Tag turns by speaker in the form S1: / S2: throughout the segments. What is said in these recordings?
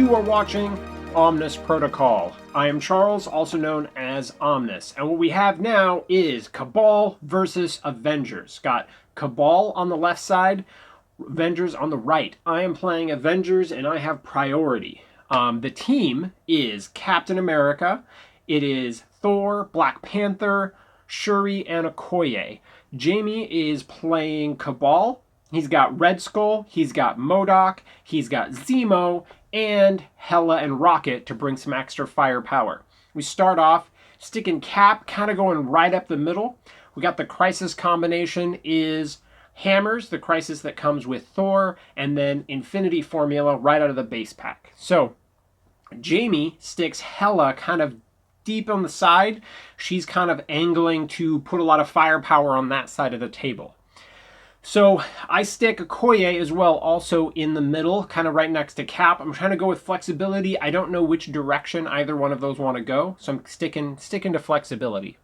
S1: You are watching Omnus Protocol. I am Charles, also known as Omnus, and what we have now is Cabal versus Avengers. Got Cabal on the left side, Avengers on the right. I am playing Avengers and I have priority. The team is Captain America, it is Thor, Black Panther, Shuri, and Okoye. Jamie is playing Cabal. He's got Red Skull, he's got MODOK, he's got Zemo, and Hela and Rocket to bring some extra firepower. We start off sticking Cap, kind of going right up the middle. We got the Crisis combination is hammers, the Crisis that comes with Thor, and then Infinity Formula right out of the base pack. So Jamie sticks Hela kind of deep on the side. She's kind of angling to put a lot of firepower on that side of the table. So I stick Okoye as well, also in the middle, kind of right next to Cap. I'm trying to go with flexibility. I don't know which direction either one of those want to go, so I'm sticking to flexibility.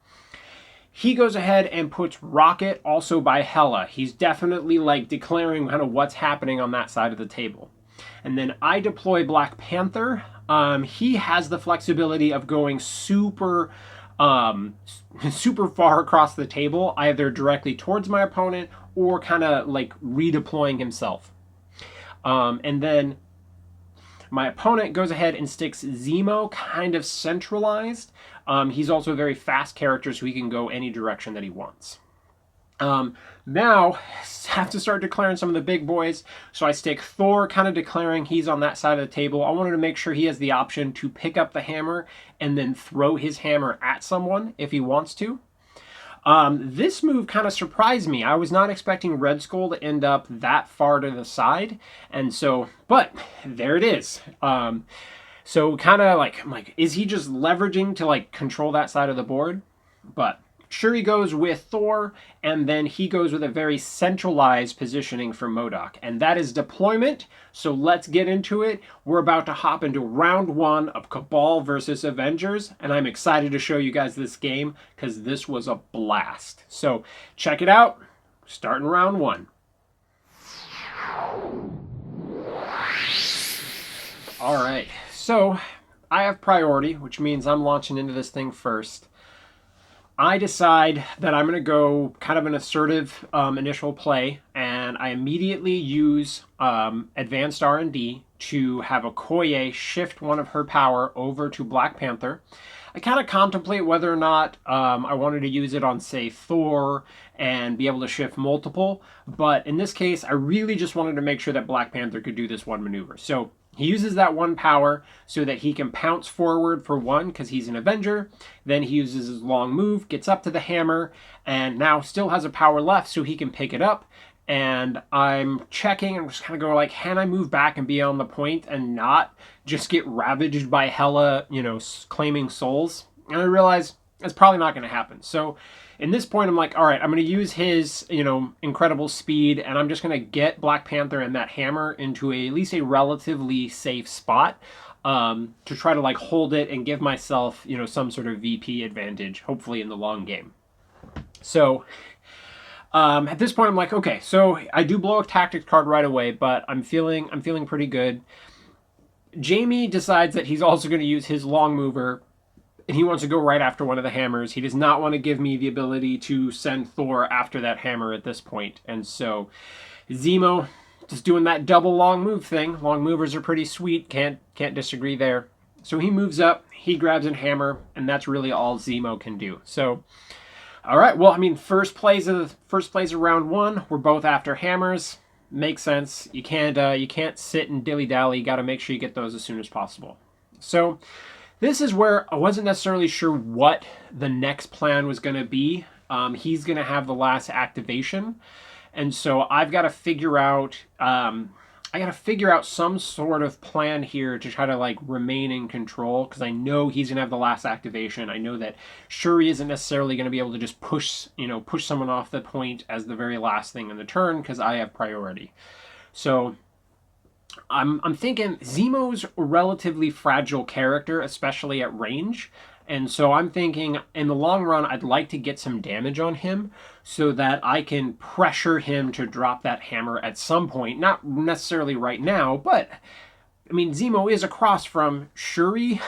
S1: He goes ahead and puts Rocket also by Hela. He's definitely like declaring kind of what's happening on that side of the table. And then I deploy Black Panther. He has the flexibility of going super far across the table, either directly towards my opponent or kind of like redeploying himself. And then my opponent goes ahead and sticks Zemo kind of centralized. He's also a very fast character, so he can go any direction that he wants. Now, have to start declaring some of the big boys. So I stick Thor, kind of declaring he's on that side of the table. I wanted to make sure he has the option to pick up the hammer and then throw his hammer at someone if he wants to. This move kind of surprised me. I was not expecting Red Skull to end up that far to the side. And so, but there it is. So kind of like, I'm like, is he just leveraging to like control that side of the board? But Shuri goes with Thor, and then he goes with a very centralized positioning for MODOK, and that is deployment. So let's get into it. We're about to hop into round one of Cabal versus Avengers, and I'm excited to show you guys this game because this was a blast. So check it out, starting round one. All right, so I have priority, which means I'm launching into this thing first. I decide that I'm going to go kind of an assertive initial play, and I immediately use advanced R&D to have Okoye shift one of her power over to Black Panther. I kind of contemplate whether or not I wanted to use it on, say, Thor and be able to shift multiple, but in this case, I really just wanted to make sure that Black Panther could do this one maneuver. So he uses that one power so that he can pounce forward for one because he's an Avenger. Then he uses his long move, gets up to the hammer, and now still has a power left so he can pick it up. And I'm checking and just kind of go like, can I move back and be on the point and not just get ravaged by Hela, claiming souls? And I realize that's probably not going to happen. So in this point, I'm like, all right, I'm going to use his, incredible speed, and I'm just going to get Black Panther and that hammer into at least a relatively safe spot to try to like hold it and give myself, some sort of VP advantage, hopefully in the long game. So at this point, I'm like, okay, so I do blow a tactics card right away, but I'm feeling pretty good. Jamie decides that he's also going to use his long mover, and he wants to go right after one of the hammers. He does not want to give me the ability to send Thor after that hammer at this point. And so Zemo just doing that double long move thing. Long movers are pretty sweet. Can't disagree there. So he moves up, he grabs a hammer, and that's really all Zemo can do. So, all right. Well, I mean, first plays of round one. We're both after hammers. Makes sense. You can't sit and dilly-dally. You got to make sure you get those as soon as possible. So this is where I wasn't necessarily sure what the next plan was going to be. He's going to have the last activation, and so I've got to figure out. I got to figure out some sort of plan here to try to like remain in control because I know he's going to have the last activation. I know that Shuri isn't necessarily going to be able to just push someone off the point as the very last thing in the turn because I have priority. So I'm thinking Zemo's a relatively fragile character, especially at range. And so I'm thinking in the long run, I'd like to get some damage on him so that I can pressure him to drop that hammer at some point. Not necessarily right now, but I mean, Zemo is across from Shuri,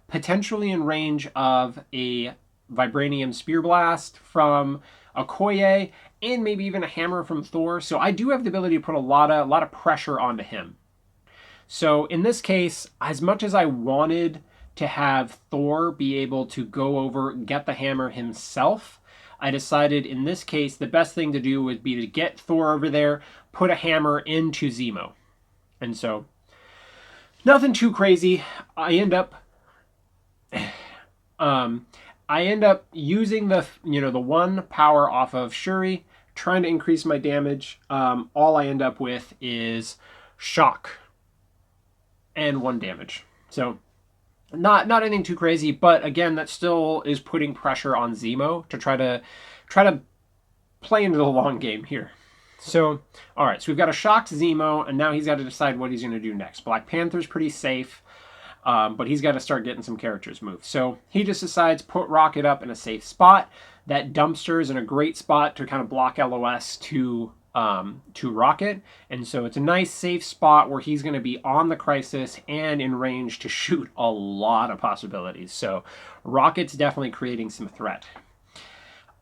S1: potentially in range of a Vibranium Spear Blast from Okoye, and maybe even a hammer from Thor. So I do have the ability to put a lot of pressure onto him. So in this case, as much as I wanted to have Thor be able to go over, get the hammer himself, I decided in this case the best thing to do would be to get Thor over there, put a hammer into Zemo. And so nothing too crazy. I end up using the the one power off of Shuri, trying to increase my damage. All I end up with is shock and 1 damage. So not anything too crazy, but again, that still is putting pressure on Zemo to try to play into the long game here. So, all right, so we've got a shocked Zemo, and now he's got to decide what he's going to do next. Black Panther's pretty safe, but he's got to start getting some characters moved. So he just decides put Rocket up in a safe spot. That dumpster is in a great spot to kind of block LOS to Rocket, and so it's a nice safe spot where he's going to be on the Crisis and in range to shoot a lot of possibilities. So Rocket's definitely creating some threat.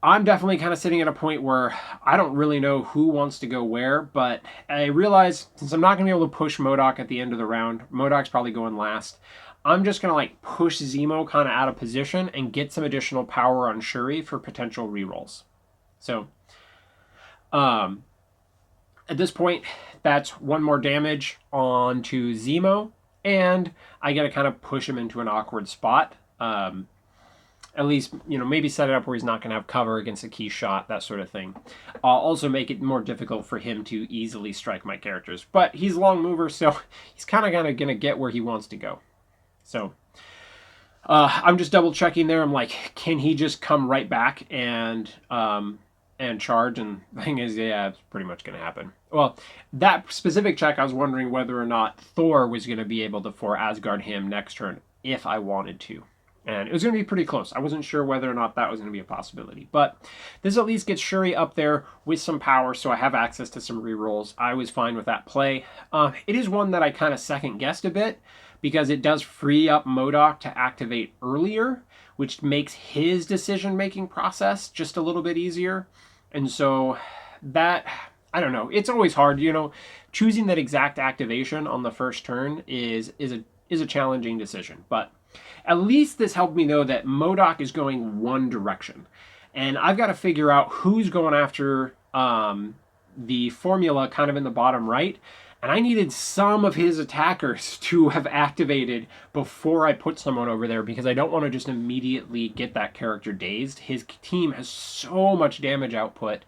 S1: I'm definitely kind of sitting at a point where I don't really know who wants to go where, but I realize since I'm not going to be able to push MODOK at the end of the round, MODOK's probably going last, I'm just going to like push Zemo kind of out of position and get some additional power on Shuri for potential rerolls. So, at this point, that's 1 more damage onto Zemo, and I got to kind of push him into an awkward spot. At least, maybe set it up where he's not going to have cover against a key shot, that sort of thing. I'll also make it more difficult for him to easily strike my characters. But he's a long mover, so he's kind of going to get where he wants to go. So I'm just double checking there. I'm like, can he just come right back and charge? And the thing is, yeah, it's pretty much going to happen. Well, that specific check, I was wondering whether or not Thor was going to be able to for Asgard him next turn if I wanted to. And it was going to be pretty close. I wasn't sure whether or not that was going to be a possibility. But this at least gets Shuri up there with some power, so I have access to some rerolls. I was fine with that play. It is one that I kind of second-guessed a bit, because it does free up MODOK to activate earlier, which makes his decision-making process just a little bit easier. And so that, I don't know, it's always hard. Choosing that exact activation on the first turn is a challenging decision. But at least this helped me know that MODOK is going one direction. And I've got to figure out who's going after the formula kind of in the bottom right. And I needed some of his attackers to have activated before I put someone over there, because I don't want to just immediately get that character dazed. His team has so much damage output.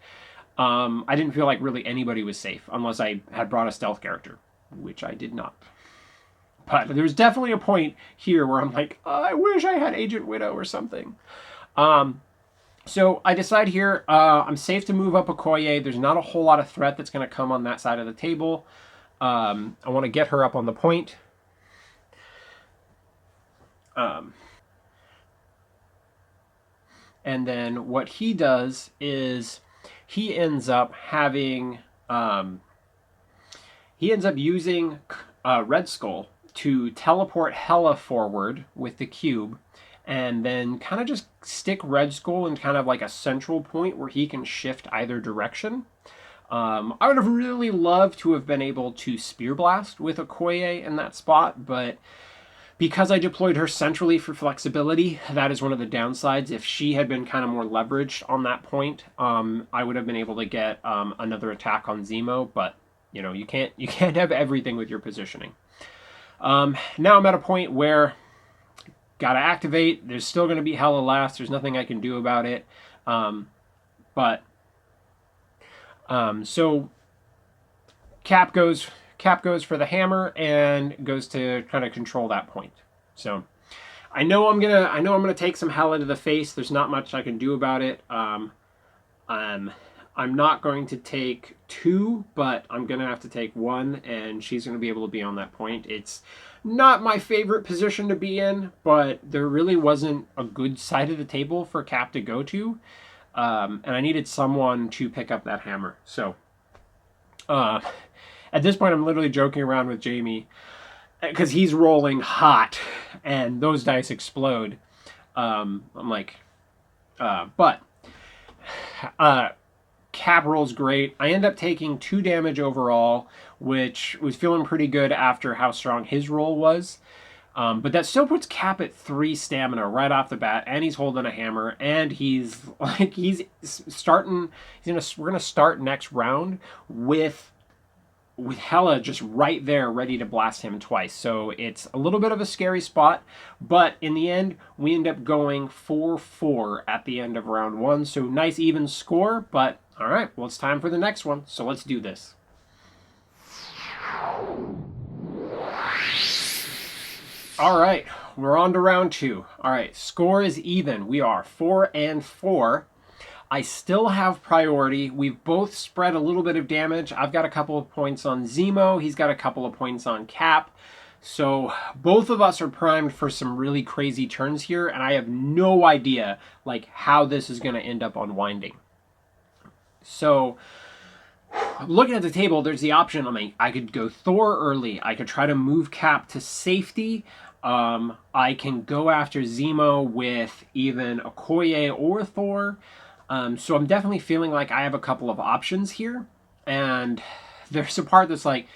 S1: I didn't feel like really anybody was safe unless I had brought a stealth character, which I did not. But there's definitely a point here where I'm like, oh, I wish I had Agent Widow or something. So I decide here I'm safe to move up Okoye. There's not a whole lot of threat that's going to come on that side of the table. I want to get her up on the point. And then what he does is he ends up having... he ends up using Red Skull to teleport Hela forward with the cube, and then kind of just stick Red Skull in kind of like a central point where he can shift either direction. I would have really loved to have been able to Spear Blast with Okoye in that spot, but because I deployed her centrally for flexibility, that is one of the downsides. If she had been kind of more leveraged on that point, I would have been able to get another attack on Zemo, but you can't have everything with your positioning. Now I'm at a point where gotta activate. There's still going to be Hela last. There's nothing I can do about it. So Cap goes for the hammer and goes to kind of control that point. So I know I'm gonna take some Hela to the face. There's not much I can do about it. I'm not going to take 2, but I'm going to have to take 1, and she's going to be able to be on that point. It's not my favorite position to be in, but there really wasn't a good side of the table for Cap to go to, and I needed someone to pick up that hammer. So at this point, I'm literally joking around with Jamie, because he's rolling hot, and those dice explode. I'm like, but Cap rolls great. I end up taking 2 damage overall, which was feeling pretty good after how strong his roll was. But that still puts Cap at 3 stamina right off the bat, and he's holding a hammer, and he's starting. We're gonna start next round with Hela just right there ready to blast him twice. So it's a little bit of a scary spot, but in the end, we end up going 4-4 at the end of round 1. So nice even score, but all right, well, it's time for the next one. So let's do this. All right, we're on to round 2. All right, score is even. We are 4-4. I still have priority. We've both spread a little bit of damage. I've got a couple of points on Zemo. He's got a couple of points on Cap. So both of us are primed for some really crazy turns here, and I have no idea like how this is going to end up unwinding. So looking at the table, there's the option. I mean, I could go Thor early. I could try to move Cap to safety. I can go after Zemo with even Okoye or Thor. So I'm definitely feeling like I have a couple of options here. And there's a part that's like,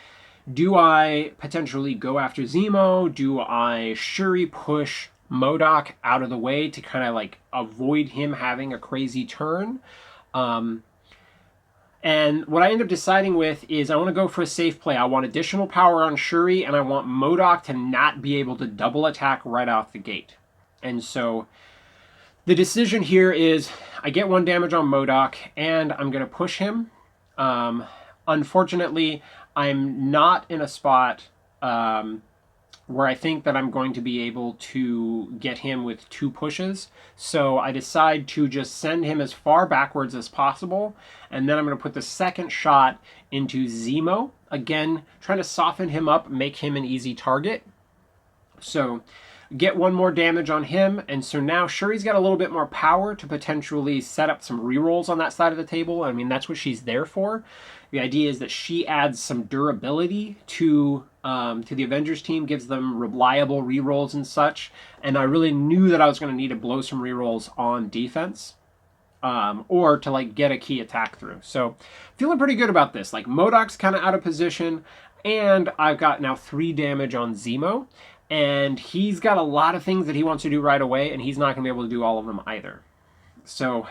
S1: do I potentially go after Zemo? Do I Shuri push MODOK out of the way to kind of like avoid him having a crazy turn? And what I end up deciding with is I want to go for a safe play. I want additional power on Shuri, and I want MODOK to not be able to double attack right off the gate. And so the decision here is I get 1 damage on MODOK, and I'm going to push him. Unfortunately, I'm not in a spot where I think that I'm going to be able to get him with 2 pushes. So I decide to just send him as far backwards as possible, and then I'm going to put the second shot into Zemo. Again, trying to soften him up, make him an easy target. So get 1 more damage on him, and so now Shuri's got a little bit more power to potentially set up some rerolls on that side of the table. I mean, that's what she's there for. The idea is that she adds some durability to the Avengers team, gives them reliable rerolls and such, and I really knew that I was going to need to blow some rerolls on defense. Or to like get a key attack through. So feeling pretty good about this. Like MODOK's kind of out of position, and I've got now 3 damage on Zemo, and he's got a lot of things that he wants to do right away, and he's not going to be able to do all of them either. So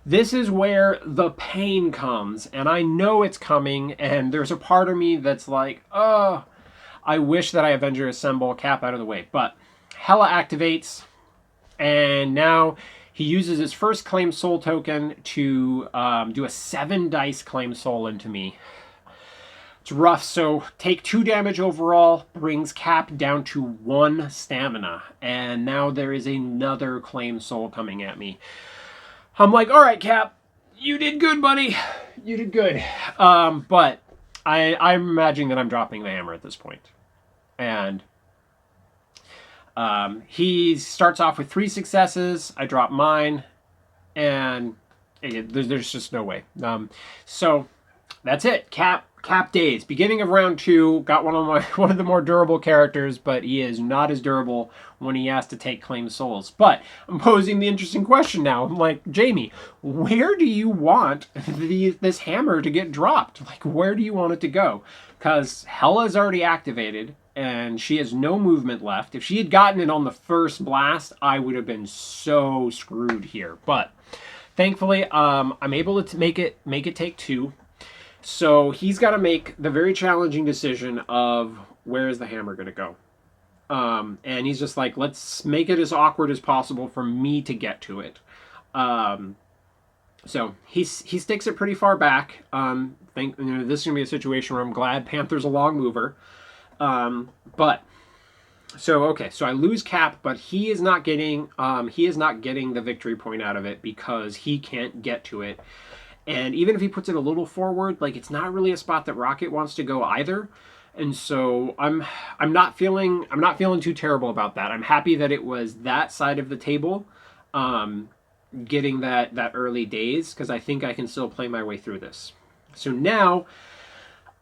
S1: this is where the pain comes, and I know it's coming, and there's a part of me that's like, oh, I wish that I Avenger Assemble Cap out of the way. But Hela activates, and now he uses his first Claim Soul token to do a 7 dice Claim Soul into me. It's rough, so take 2 damage overall, brings Cap down to 1 stamina, and now there is another Claim Soul coming at me. I'm like, all right, Cap, you did good, buddy. You did good. But I'm imagining that I'm dropping the hammer at this point. And he starts off with 3 successes. I drop mine, and there's just no way. So that's it. Cap days. Beginning of round 2, got one of the more durable characters, but he is not as durable when he has to take Claim Souls. But I'm posing the interesting question now. I'm like, Jamie, where do you want this hammer to get dropped? Like, where do you want it to go? Because Hela's already activated, and she has no movement left. If she had gotten it on the first blast, I would have been so screwed here. But thankfully, I'm able to make it take 2. So he's got to make the very challenging decision of where is the hammer going to go. And he's just like, let's make it as awkward as possible for me to get to it. So he sticks it pretty far back. This is going to be a situation where I'm glad Panther's a long mover. But so okay, so I lose Cap, but he is not getting the victory point out of it because he can't get to it. And even if he puts it a little forward, like it's not really a spot that Rocket wants to go either. And so I'm not feeling too terrible about that. I'm happy that it was that side of the table, getting that early days, because I think I can still play my way through this. So now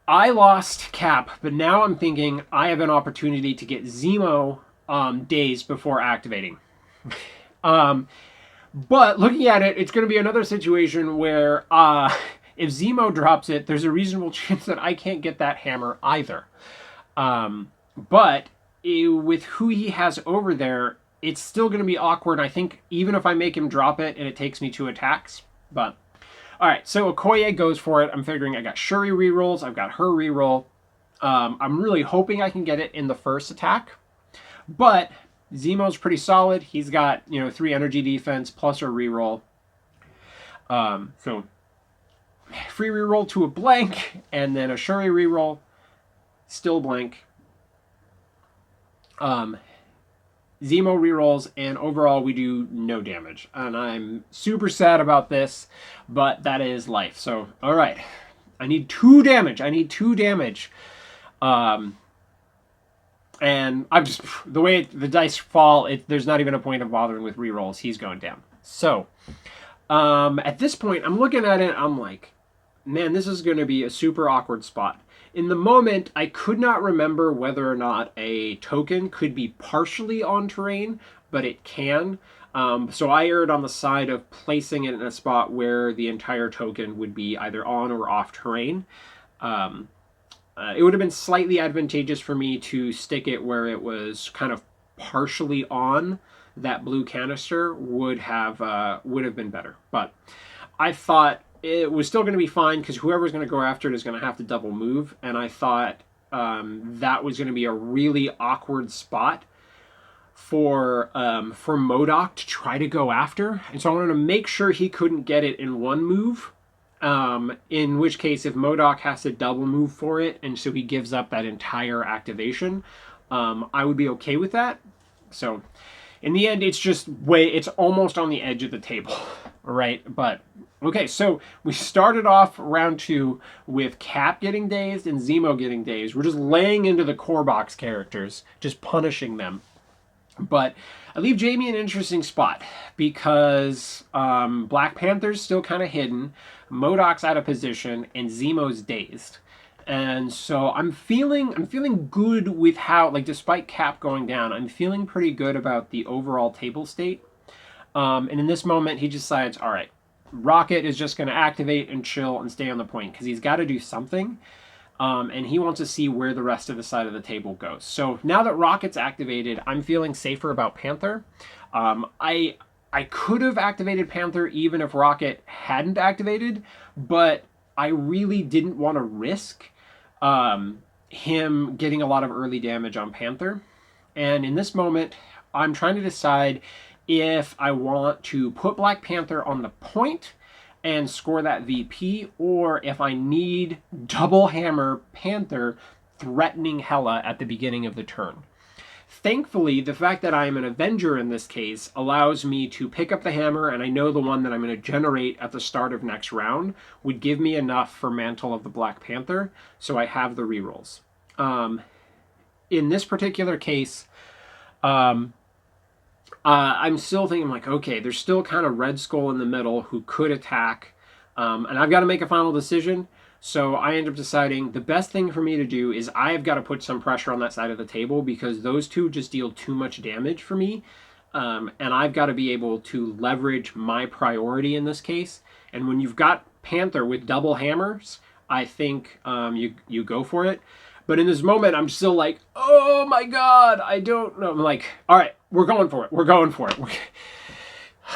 S1: I lost Cap, but now I'm thinking I have an opportunity to get Zemo days before activating. Um, but looking at it, it's going to be another situation where if Zemo drops it, there's a reasonable chance that I can't get that hammer either. But with who he has over there, it's still going to be awkward. I think even if I make him drop it and it takes me 2 attacks. But all right, so Okoye goes for it. I'm figuring I got Shuri rerolls. I've got her reroll. I'm really hoping I can get it in the first attack. But Zemo's pretty solid. He's got 3 energy defense plus a reroll. So free reroll to a blank, and then a Shuri reroll, still blank. Zemo rerolls, and overall we do no damage. And I'm super sad about this, but that is life. So, all right. I need 2 damage. And I'm just, the way the dice fall, there's not even a point of bothering with rerolls. He's going down. So, at this point, I'm looking at it, I'm like, man, this is going to be a super awkward spot. In the moment, I could not remember whether or not a token could be partially on terrain, but it can. So I erred on the side of placing it in a spot where the entire token would be either on or off terrain. It would have been slightly advantageous for me to stick it where it was kind of partially on. That blue canister would have been better. But I thought it was still going to be fine because whoever's going to go after it is going to have to double move. And I thought that was going to be a really awkward spot for MODOK to try to go after. And so I wanted to make sure he couldn't get it in one move. In which case, if MODOK has to double move for it, and so he gives up that entire activation, I would be okay with that. So in the end, it's almost on the edge of the table, right? But okay, so we started off round 2 with Cap getting dazed and Zemo getting dazed. We're just laying into the core box characters, just punishing them. But I leave Jamie in an interesting spot because Black Panther's still kind of hidden, MODOK's out of position, and Zemo's dazed. And so I'm feeling good with how, like, despite Cap going down, I'm feeling pretty good about the overall table state. And in this moment, he decides, all right, Rocket is just going to activate and chill and stay on the point because he's got to do something. And he wants to see where the rest of the side of the table goes. So now that Rocket's activated, I'm feeling safer about Panther. I could have activated Panther even if Rocket hadn't activated, but I really didn't want to risk him getting a lot of early damage on Panther. And in this moment, I'm trying to decide if I want to put Black Panther on the point and score that VP, or if I need double hammer Panther threatening Hela at the beginning of the turn. Thankfully, the fact that I am an Avenger in this case allows me to pick up the hammer, and I know the one that I'm going to generate at the start of next round would give me enough for Mantle of the Black Panther, so I have the rerolls. In this particular case, I'm still thinking, like, okay, there's still kind of Red Skull in the middle who could attack, and I've got to make a final decision. So I end up deciding the best thing for me to do is I've got to put some pressure on that side of the table because those two just deal too much damage for me. And I've got to be able to leverage my priority in this case. And when you've got Panther with double hammers, I think you go for it. But in this moment, I'm still like, oh my God, I don't know. I'm like, all right, we're going for it.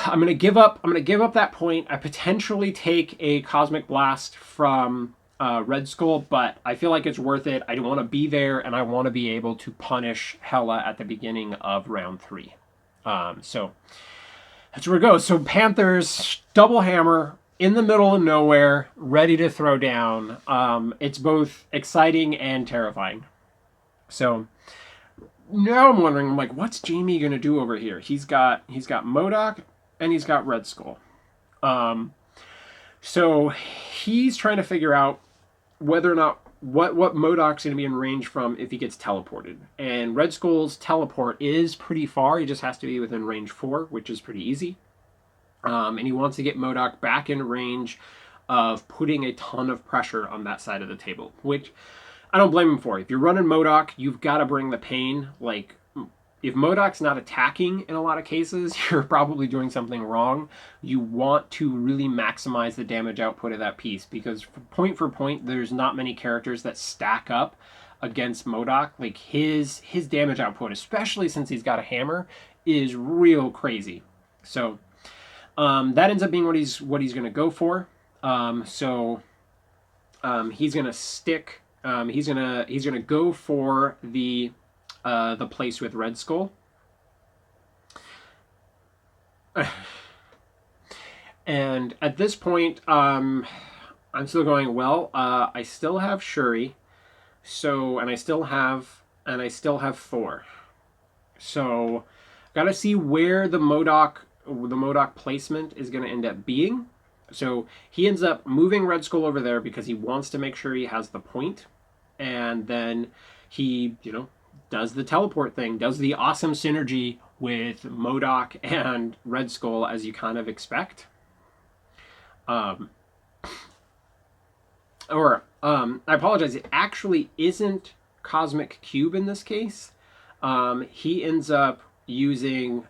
S1: I'm gonna give up that point. I potentially take a Cosmic Blast from Red Skull, but I feel like it's worth it. I don't want to be there, and I want to be able to punish Hela at the beginning of round 3. So that's where it goes. So Panthers double hammer in the middle of nowhere, ready to throw down. It's both exciting and terrifying. So now I'm wondering, I'm like, what's Jamie gonna do over here? He's got MODOK and he's got Red Skull. So he's trying to figure out whether or not what MODOK's going to be in range from if he gets teleported. And Red Skull's teleport is pretty far. He just has to be within range 4, which is pretty easy. And he wants to get MODOK back in range of putting a ton of pressure on that side of the table, which I don't blame him for. If you're running MODOK, you've got to bring the pain. Like, if MODOK's not attacking in a lot of cases, you're probably doing something wrong. You want to really maximize the damage output of that piece, because for point, there's not many characters that stack up against MODOK. Like, his damage output, especially since he's got a hammer, is real crazy. So that ends up being what he's going to go for. He's going to stick. He's gonna go for the place with Red Skull. And at this point, I'm still going, well, I still have Shuri, and I still have Thor. So gotta see where the MODOK placement is gonna end up being. So he ends up moving Red Skull over there because he wants to make sure he has the point. And then he, does the teleport thing, does the awesome synergy with MODOK and Red Skull, as you kind of expect. I apologize, it actually isn't Cosmic Cube in this case. He ends up using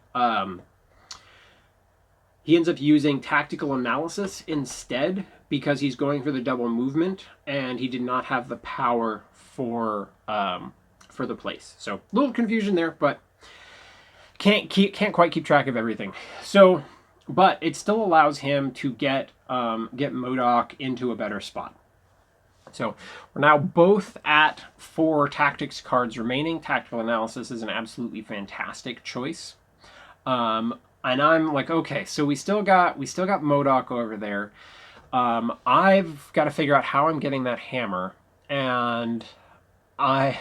S1: tactical analysis instead, because he's going for the double movement, and he did not have the power for the place. So a little confusion there, but can't quite keep track of everything. So, but it still allows him to get MODOK into a better spot. So we're now both at 4 tactics cards remaining. Tactical analysis is an absolutely fantastic choice. And I'm like, okay, so we still got MODOK over there. I've got to figure out how I'm getting that hammer, and I'm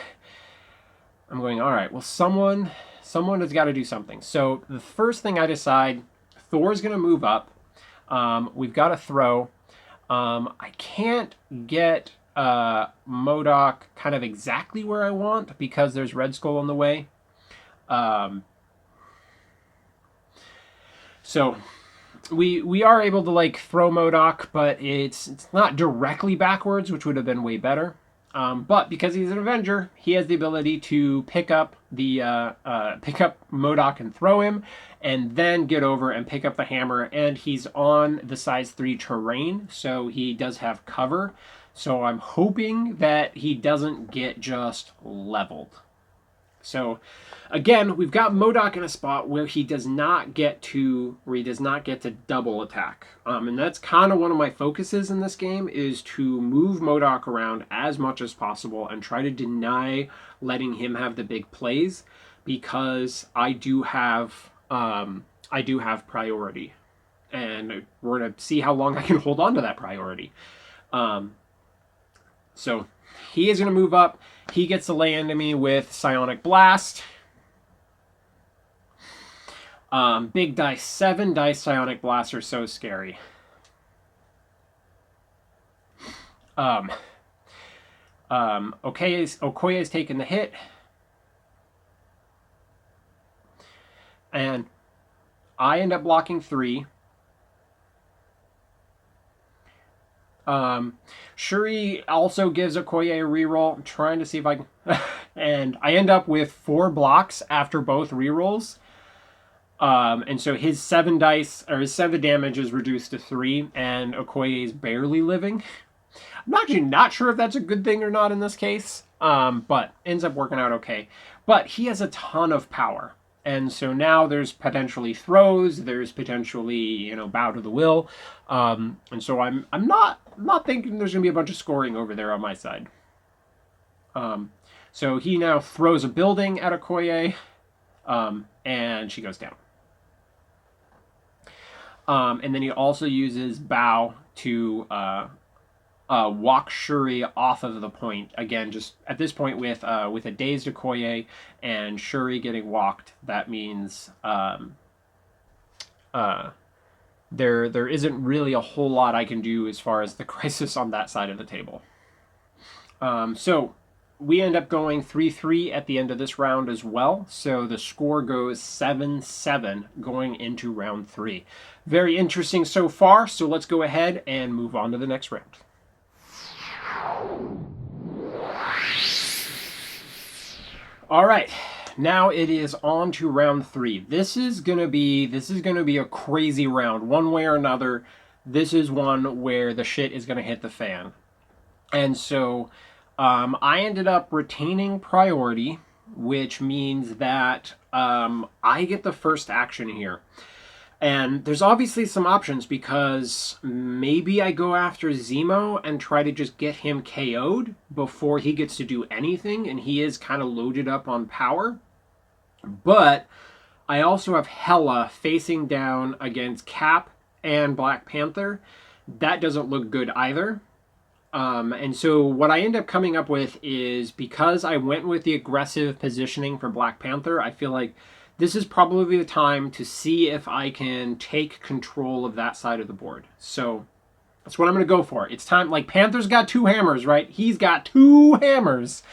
S1: going, all right, well, someone has got to do something. So the first thing I decide, Thor's going to move up. We've got to throw. I can't get MODOK kind of exactly where I want because there's Red Skull in the way. So we are able to like throw MODOK, but it's not directly backwards, which would have been way better. But because he's an Avenger, he has the ability to pick up MODOK and throw him, and then get over and pick up the hammer. And he's on the size 3 terrain, so he does have cover. So I'm hoping that he doesn't get just leveled. So again, we've got MODOK in a spot where he does not get to double attack. And that's kind of one of my focuses in this game, is to move MODOK around as much as possible and try to deny letting him have the big plays, because I do have priority. And we're going to see how long I can hold on to that priority. So he is going to move up. He gets to lay into me with Psionic Blast. Big dice, 7 dice Psionic Blast are so scary. Okoye's taking the hit. And I end up blocking 3. Shuri also gives Okoye a reroll. I'm trying to see if I can... and I end up with 4 blocks after both rerolls. And so his 7 damage is reduced to 3, and Okoye is barely living. I'm actually not sure if that's a good thing or not in this case, but ends up working out okay. But he has a ton of power. And so now there's potentially throws, there's potentially, bow to the will. And so I'm not thinking there's going to be a bunch of scoring over there on my side. So he now throws a building at Okoye, and she goes down. And then he also uses bow to walk Shuri off of the point. Again, just at this point with a dazed Okoye and Shuri getting walked, that means there isn't really a whole lot I can do as far as the crisis on that side of the table. So we end up going 3-3 at the end of this round as well. So the score goes 7-7 going into round 3. Very interesting so far. So let's go ahead and move on to the next round. All right. Now it is on to round 3. This is gonna be a crazy round, one way or another. This is one where the shit is gonna hit the fan, and so I ended up retaining priority, which means that I get the first action here. And there's obviously some options because maybe I go after Zemo and try to just get him KO'd before he gets to do anything, and he is kind of loaded up on power. But I also have Hela facing down against Cap and Black Panther. That doesn't look good either. And so what I end up coming up with is, because I went with the aggressive positioning for Black Panther, I feel like this is probably the time to see if I can take control of that side of the board. So that's what I'm going to go for. It's time. Like, Panther's got 2 hammers, right? He's got 2 hammers.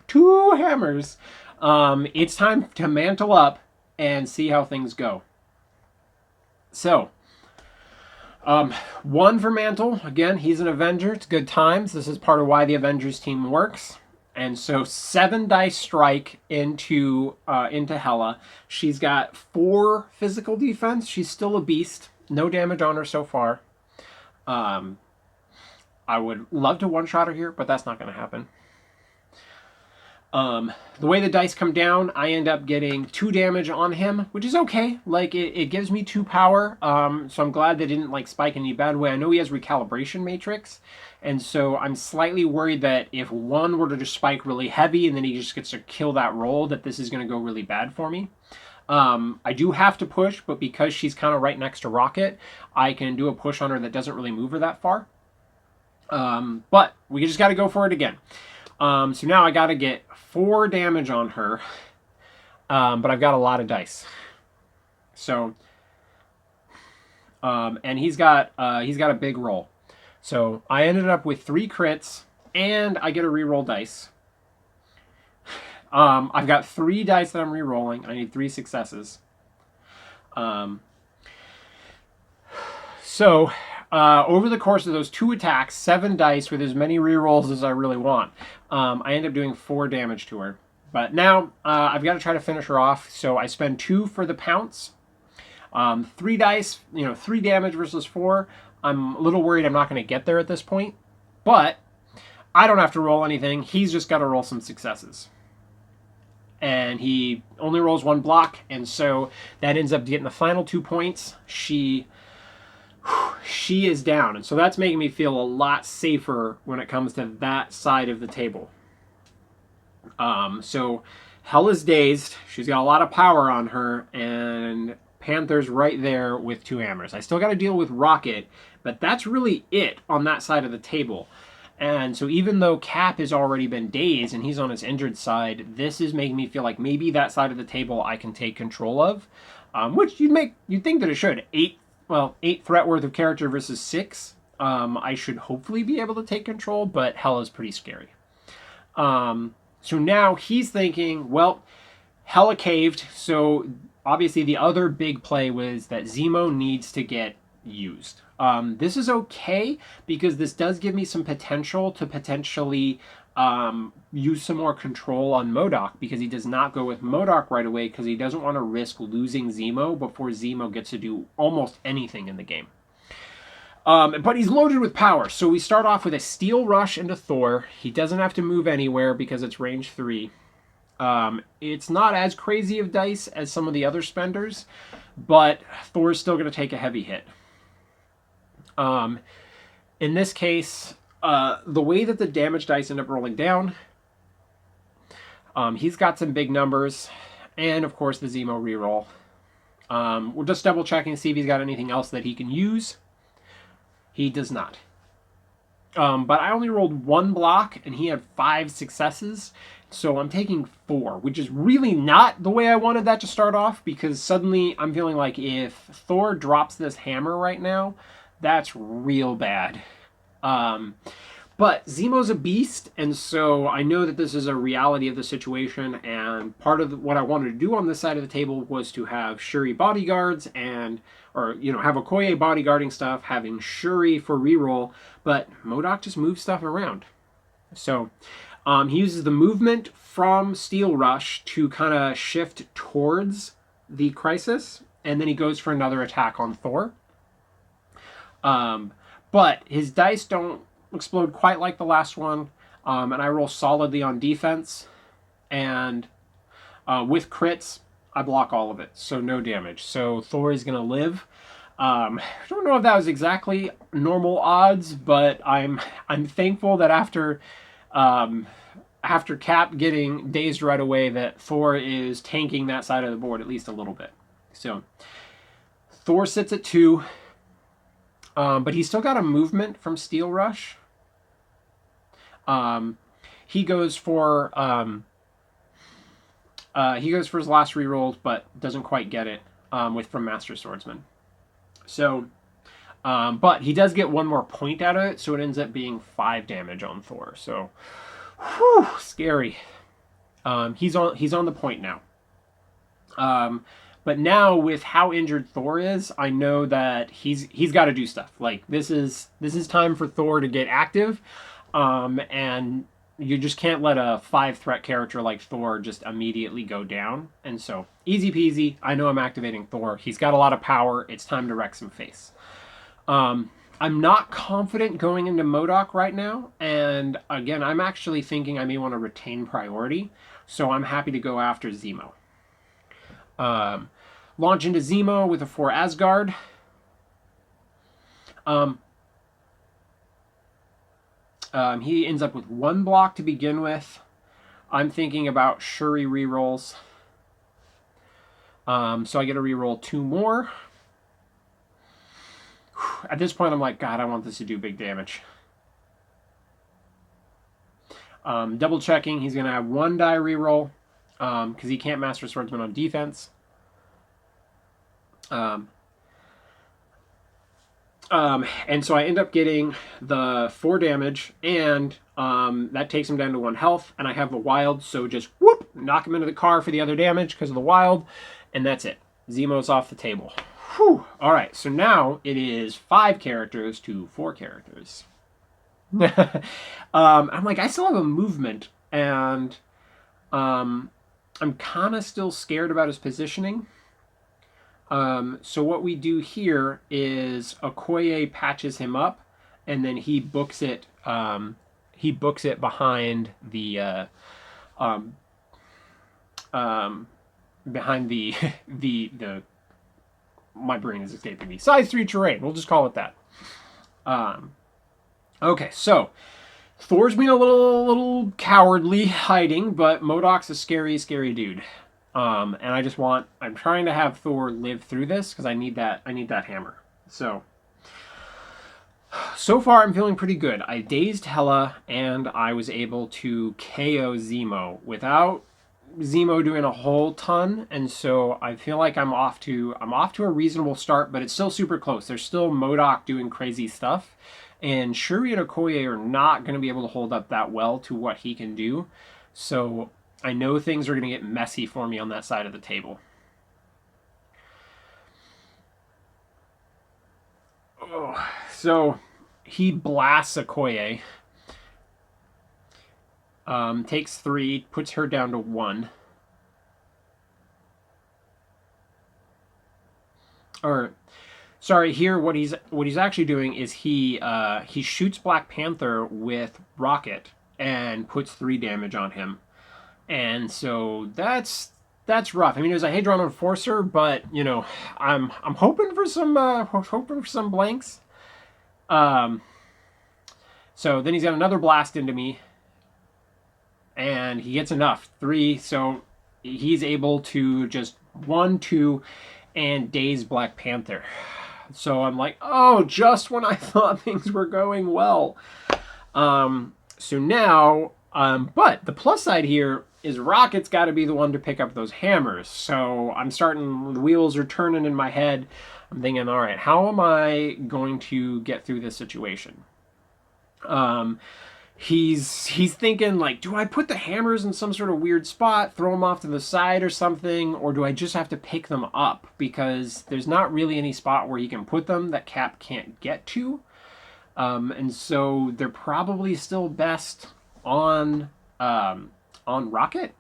S1: 2 hammers. It's time to mantle up and see how things go. So, 1 for mantle. Again, he's an Avenger. It's good times. This is part of why the Avengers team works. And so 7 dice strike into Hela. She's got 4 physical defense. She's still a beast. No damage on her so far. I would love to one-shot her here, but that's not going to happen. The way the dice come down, I end up getting 2 damage on him, which is okay. Like, it gives me 2 power. So I'm glad they didn't like spike in any bad way. I know he has recalibration matrix, and so I'm slightly worried that if 1 were to just spike really heavy and then he just gets to kill that roll, that this is going to go really bad for me. I do have to push, but because she's kind of right next to Rocket, I can do a push on her that doesn't really move her that far. But we just got to go for it again. So now I got to get 4 damage on her, but I've got a lot of dice. So, and he's got a big roll. So I ended up with 3 crits, and I get a reroll dice. I've got 3 dice that I'm rerolling. I need 3 successes. So over the course of those 2 attacks, 7 dice with as many rerolls as I really want, I end up doing 4 damage to her. But now I've got to try to finish her off, so I spend 2 for the pounce. 3 dice, 3 damage versus 4. I'm a little worried I'm not going to get there at this point, but I don't have to roll anything. He's just got to roll some successes. And he only rolls 1 block, and so that ends up getting the final 2 points. She is down, and so that's making me feel a lot safer when it comes to that side of the table. So Hela's dazed. She's got a lot of power on her, and Panther's right there with 2 hammers. I still got to deal with Rocket, but that's really it on that side of the table. And so even though Cap has already been dazed and he's on his injured side, this is making me feel like maybe that side of the table I can take control of, which you'd think that it should. 8 threat worth of character versus 6. I should hopefully be able to take control, but Hela's pretty scary. So now he's thinking, well, Hela caved, so obviously the other big play was that Zemo needs to get used. This is okay because this does give me some potential to potentially use some more control on MODOK, because he does not go with MODOK right away because he doesn't want to risk losing Zemo before Zemo gets to do almost anything in the game. But he's loaded with power, so we start off with a Steel Rush into Thor. He doesn't have to move anywhere because it's range 3. It's not as crazy of dice as some of the other spenders, but Thor's still going to take a heavy hit. In this case, the way that the damage dice end up rolling down, he's got some big numbers, and of course the Zemo reroll. We're just double checking to see if he's got anything else that he can use. He does not. But I only rolled 1 block, and he had 5 successes, so I'm taking 4, which is really not the way I wanted that to start off, because suddenly I'm feeling like if Thor drops this hammer right now, that's real bad. But Zemo's a beast, and so I know that this is a reality of the situation, and part of what I wanted to do on this side of the table was to have Shuri bodyguards and, or, you know, have Okoye bodyguarding stuff, having Shuri for reroll, but MODOK just moves stuff around. So he uses the movement from Steel Rush to kind of shift towards the Crisis, and then he goes for another attack on Thor. But his dice don't explode quite like the last one, and I roll solidly on defense, and with crits, I block all of it, so no damage. So Thor is going to live. I don't know if that was exactly normal odds, but I'm thankful that after Cap getting dazed right away, that Thor is tanking that side of the board at least a little bit. So Thor sits at 2, but he's still got a movement from Steel Rush. He goes for his last reroll, but doesn't quite get it from Master Swordsman. So, but he does get one more point out of it, so it ends up being 5 damage on Thor. So, whew, scary. He's on the point now. But now with how injured Thor is, I know that he's got to do stuff. Like this is time for Thor to get active, and you just can't let a 5-threat character like Thor just immediately go down. And so, easy peasy, I know I'm activating Thor. He's got a lot of power. It's time to wreck some face. I'm not confident going into MODOK right now. And again, I'm actually thinking I may want to retain priority. So I'm happy to go after Zemo. Launch into Zemo with a 4 Asgard. He ends up with 1 block to begin with. I'm thinking about Shuri rerolls. So I get to reroll 2 more. At this point, I'm like, God, I want this to do big damage. Double checking, he's going to have 1 die reroll because he can't Master Swordsman on defense. And so I end up getting the 4 damage, and that takes him down to 1 health, and I have the wild, so just whoop, knock him into the car for the other damage because of the wild, and that's it. Zemo's off the table. Whew. All right, so now it is 5 characters to 4 characters. I'm like, I still have a movement, and I'm kind of still scared about his positioning. So what we do here is Okoye patches him up, and then he books it. He books it behind the the my brain is escaping me. Size 3 terrain. We'll just call it that. Okay, so Thor's being a little cowardly, hiding, but MODOK's a scary, scary dude. And I'm trying to have Thor live through this because I need that hammer. So far I'm feeling pretty good. I dazed Hela, and I was able to KO Zemo without Zemo doing a whole ton, and so I feel like I'm off to a reasonable start, but it's still super close. There's still MODOK doing crazy stuff, and Shuri and Okoye are not going to be able to hold up that well to what he can do. So I know things are going to get messy for me on that side of the table. Oh, so he blasts Okoye. Takes 3, puts her down to 1. Or, sorry, here what he's actually doing is he shoots Black Panther with Rocket and puts 3 damage on him. And so that's rough. I mean, it was a Hadron Enforcer, but you know, I'm hoping for some blanks. So then he's got another blast into me, and he gets enough 3. So he's able to just 1, 2, and daze Black Panther. So I'm like, oh, just when I thought things were going well. So now, but the plus side here is Rocket's got to be the one to pick up those hammers. So the wheels are turning in my head. I'm thinking, all right, how am I going to get through this situation? he's thinking like, do I put the hammers in some sort of weird spot, throw them off to the side or something, or do I just have to pick them up? Because there's not really any spot where he can put them that Cap can't get to. And so they're probably still best on Rocket.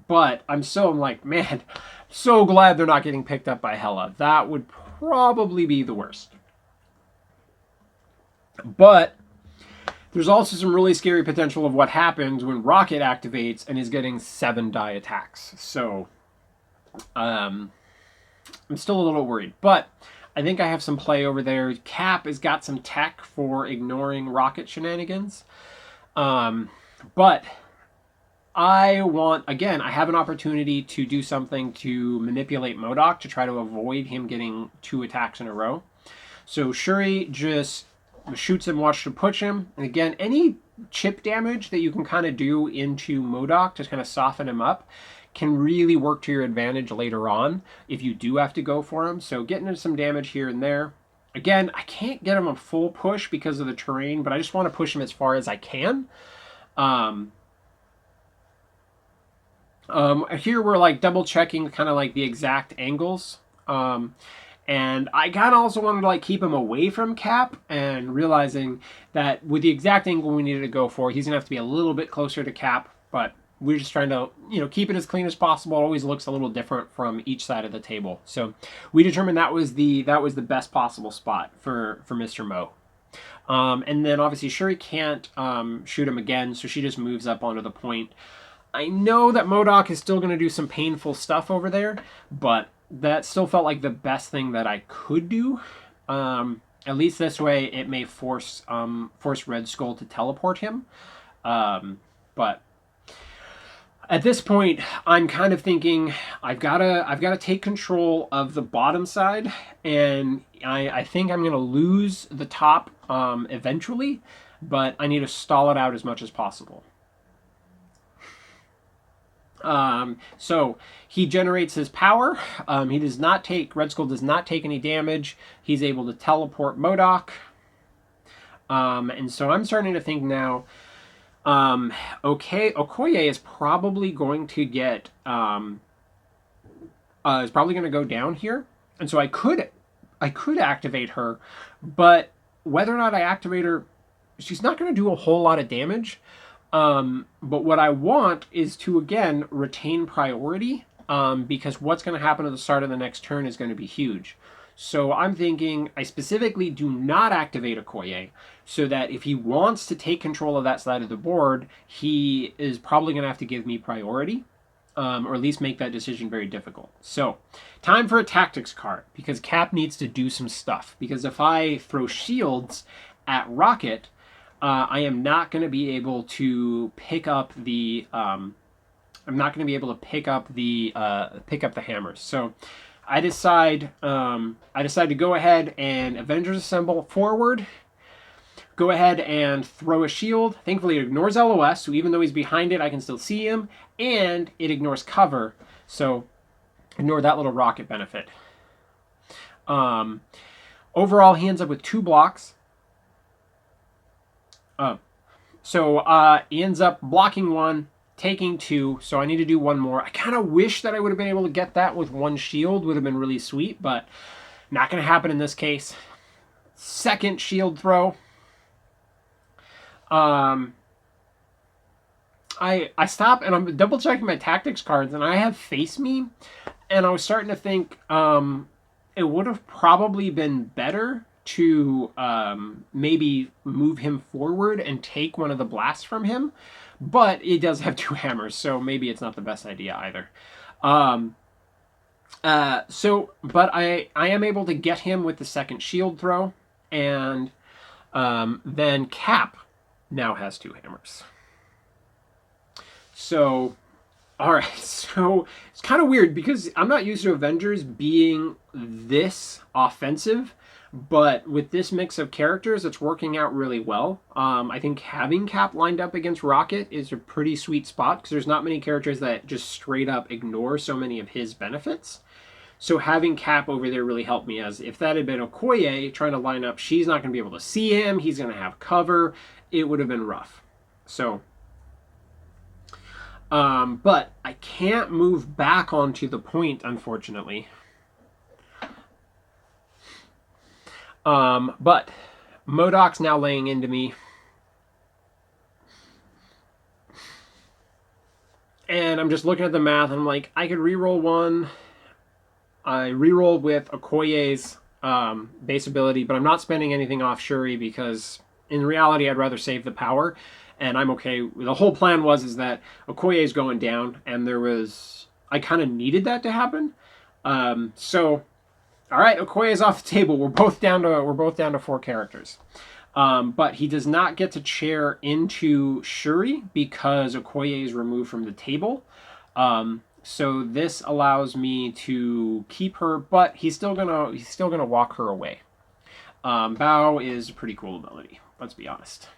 S1: But I'm like, man, so glad they're not getting picked up by Hela. That would probably be the worst. But there's also some really scary potential of what happens when Rocket activates and is getting 7 die attacks. So I'm still a little worried. But I think I have some play over there. Cap has got some tech for ignoring Rocket shenanigans. But I want, again, I have an opportunity to do something to manipulate MODOK to try to avoid him getting 2 attacks in a row. So Shuri just shoots him, watch to push him. And again, any chip damage that you can kind of do into MODOK to kind of soften him up can really work to your advantage later on if you do have to go for him. So getting into some damage here and there. Again, I can't get him a full push because of the terrain, but I just want to push him as far as I can. Here we're like double checking kind of like the exact angles. And I kind of also wanted to like keep him away from Cap, and realizing that with the exact angle we needed to go for, he's gonna have to be a little bit closer to Cap, but we're just trying to, keep it as clean as possible. It always looks a little different from each side of the table. So we determined that was the best possible spot for Mr. Mo. And then obviously Shuri can't shoot him again, so she just moves up onto the point. I know that MODOK is still going to do some painful stuff over there, but that still felt like the best thing that I could do. At least this way, it may force Red Skull to teleport him. But at this point, I'm kind of thinking I've got to take control of the bottom side, and I think I'm going to lose the top eventually, but I need to stall it out as much as possible. So he generates his power. Red Skull does not take any damage. He's able to teleport MODOK. And so I'm starting to think now, Okoye is probably going to get, is probably going to go down here. And so I could activate her, but whether or not I activate her, she's not going to do a whole lot of damage. But what I want is to, again, retain priority, because what's going to happen at the start of the next turn is going to be huge. So I'm thinking I specifically do not activate Okoye, so that if he wants to take control of that side of the board, he is probably going to have to give me priority, or at least make that decision very difficult. So time for a tactics card, because Cap needs to do some stuff. Because if I throw shields at Rocket, I am not going to be able to pick up the. I'm not going to be able to pick up the hammers. So I decide to go ahead and Avengers assemble forward. Go ahead and throw a shield. Thankfully, it ignores LOS, so even though he's behind it, I can still see him, and it ignores cover. So ignore that little Rocket benefit. Overall, he ends up with 2 blocks. So he ends up blocking 1, taking 2, so I need to do 1 more. I kind of wish that I would have been able to get that with 1 shield, would have been really sweet, but not going to happen in this case. Second shield throw. I stop and I'm double checking my tactics cards, and I have Face Me, and I was starting to think it would have probably been better to maybe move him forward and take one of the blasts from him, but it does have 2 hammers, so maybe it's not the best idea either. But I am able to get him with the second shield throw, and then Cap now has 2 hammers. So, all right, so it's kind of weird because I'm not used to Avengers being this offensive. But with this mix of characters, it's working out really well. I think having Cap lined up against Rocket is a pretty sweet spot, because there's not many characters that just straight up ignore so many of his benefits. So having Cap over there really helped me, as if that had been Okoye trying to line up, she's not going to be able to see him, he's going to have cover, it would have been rough. So, but I can't move back onto the point, unfortunately. But MODOK's now laying into me. And I'm just looking at the math, and I'm like, I could reroll one. I reroll with Okoye's base ability, but I'm not spending anything off Shuri because in reality, I'd rather save the power. And I'm okay. The whole plan is that Okoye's going down, and I kind of needed that to happen. So, all right, Okoye's off the table. We're both down to 4 characters. But he does not get to chair into Shuri because Okoye is removed from the table. So this allows me to keep her, but he's still gonna walk her away. Bow is a pretty cool ability. Let's be honest.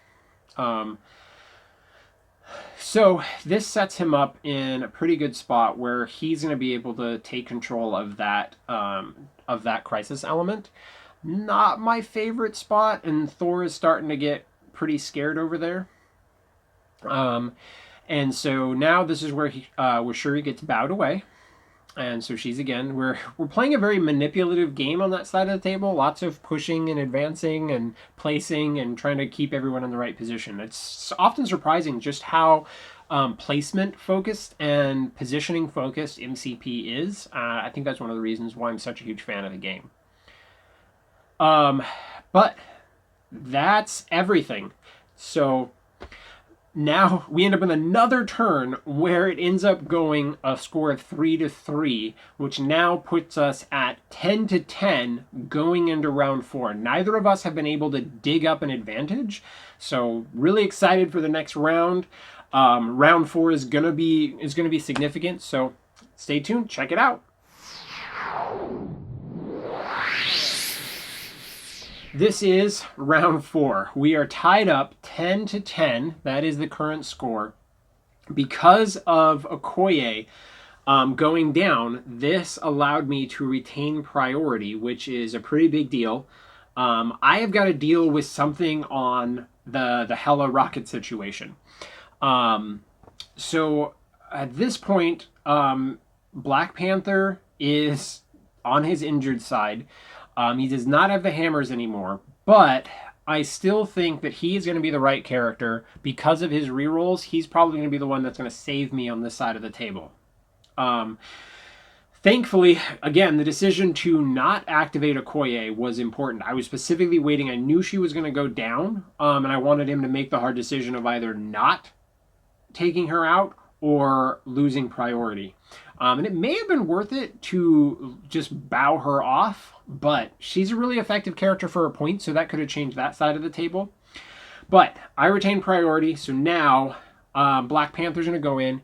S1: So this sets him up in a pretty good spot where he's going to be able to take control of that crisis element. Not my favorite spot, and Thor is starting to get pretty scared over there. And so now this is where Shuri gets bowed away. And so she's again, we're playing a very manipulative game on that side of the table. Lots of pushing and advancing and placing and trying to keep everyone in the right position. It's often surprising just how placement focused and positioning focused MCP is. I think that's one of the reasons why I'm such a huge fan of the game. But that's everything. So now we end up in another turn where it ends up going a score of 3-3, which now puts us at 10-10 going into round 4. Neither of us have been able to dig up an advantage, so really excited for the next round. Round 4 is gonna be significant, so stay tuned, check it out. This is round 4. We are tied up 10-10. That is the current score. Because of Okoye going down, this allowed me to retain priority, which is a pretty big deal. I have got to deal with something on the Hela rocket situation. So at this point, Black Panther is on his injured side. He does not have the hammers anymore, but I still think that he is going to be the right character. Because of his rerolls, he's probably going to be the one that's going to save me on this side of the table. Thankfully, again, the decision to not activate Okoye was important. I was specifically waiting. I knew she was going to go down, and I wanted him to make the hard decision of either not taking her out or losing priority. And it may have been worth it to just bow her off, but she's a really effective character for a point, so that could have changed that side of the table. But I retain priority, so now Black Panther's going to go in.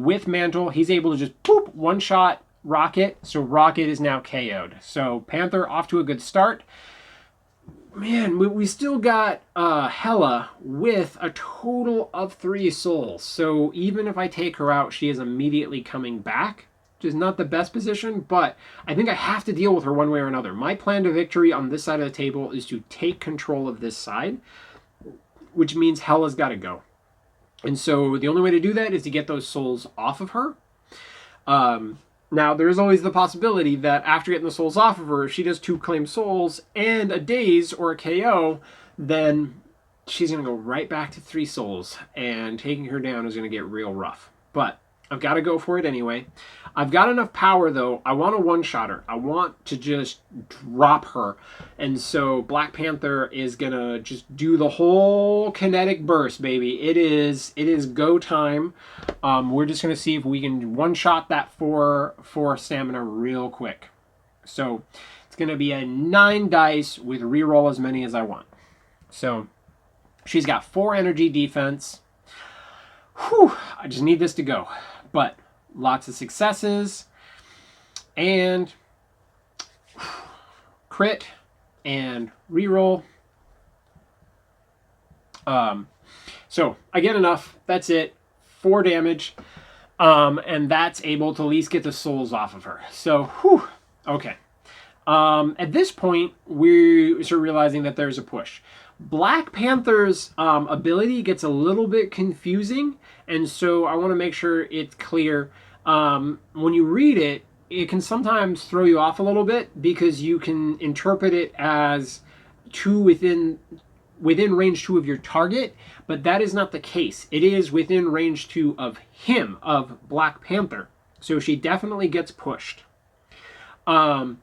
S1: With Mantle, he's able to just boop, one-shot Rocket, so Rocket is now KO'd. So Panther off to a good start. Man, we still got Hela with a total of 3 souls. So even if I take her out, she is immediately coming back, which is not the best position, but I think I have to deal with her one way or another. My plan to victory on this side of the table is to take control of this side, which means Hela's got to go. And so the only way to do that is to get those souls off of her. Now, there's always the possibility that after getting the souls off of her, if she does 2 claimed souls and a daze or a KO, then she's going to go right back to 3 souls, and taking her down is going to get real rough. But I've got to go for it anyway. I've got enough power, though. I want to one-shot her. I want to just drop her. And so Black Panther is going to just do the whole kinetic burst, baby. It is go time. We're just going to see if we can one-shot that 4 stamina real quick. So it's going to be a 9 dice with reroll as many as I want. So she's got 4 energy defense. Whew, I just need this to go. But lots of successes and crit and reroll. So I get enough. That's it. 4 damage. And that's able to at least get the souls off of her. So, whew, okay. At this point, we start realizing that there's a push. Black Panther's ability gets a little bit confusing, and so I want to make sure it's clear. When you read it, it can sometimes throw you off a little bit because you can interpret it as two within range 2 of your target, but that is not the case. It is within range 2 of him, of Black Panther. So she definitely gets pushed. And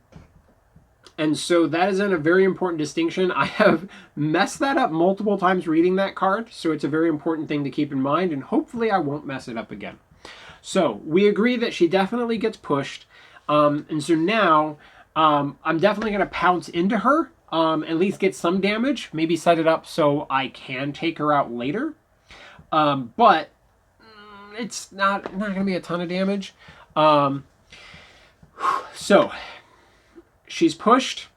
S1: so that is a very important distinction. I have messed that up multiple times reading that card, so it's a very important thing to keep in mind, and hopefully I won't mess it up again. So we agree that she definitely gets pushed, and so now I'm definitely going to pounce into her, at least get some damage, maybe set it up so I can take her out later. But it's not going to be a ton of damage. So she's pushed.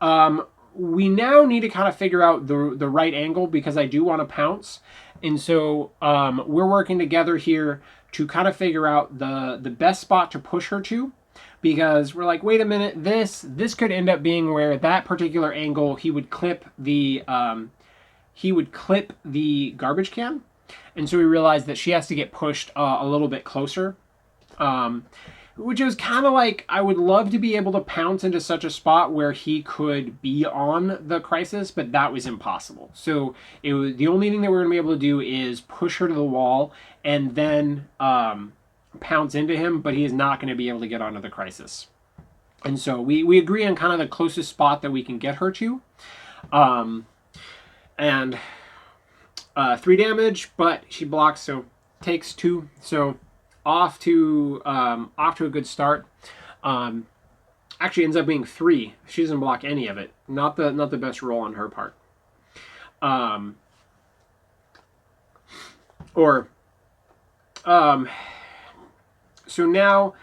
S1: We now need to kind of figure out the right angle because I do want to pounce. And so we're working together here to kind of figure out the best spot to push her to, because we're like, wait a minute, this could end up being where that particular angle he would clip the garbage can. And so we realized that she has to get pushed a little bit closer. Which is kind of like, I would love to be able to pounce into such a spot where he could be on the crisis, but that was impossible. So the only thing that we're going to be able to do is push her to the wall and then pounce into him, but he is not going to be able to get onto the crisis. And so we agree on kind of the closest spot that we can get her to. And 3 damage, but she blocks, so takes 2. So off to a good start. Actually ends up being 3. She doesn't block any of it. Not the best roll on her part. So now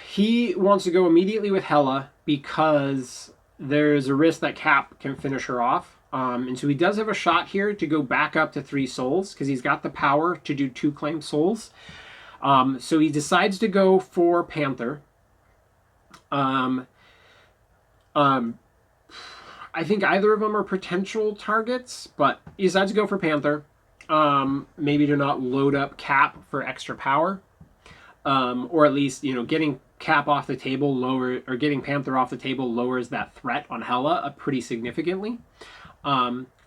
S1: he wants to go immediately with Hela because there's a risk that Cap can finish her off. And so he does have a shot here to go back up to 3 souls because he's got the power to do 2 claimed souls. So he decides to go for Panther. I think either of them are potential targets, but he decides to go for Panther. Maybe to not load up Cap for extra power. Or at least, getting Cap off the table or getting Panther off the table lowers that threat on Hela pretty significantly.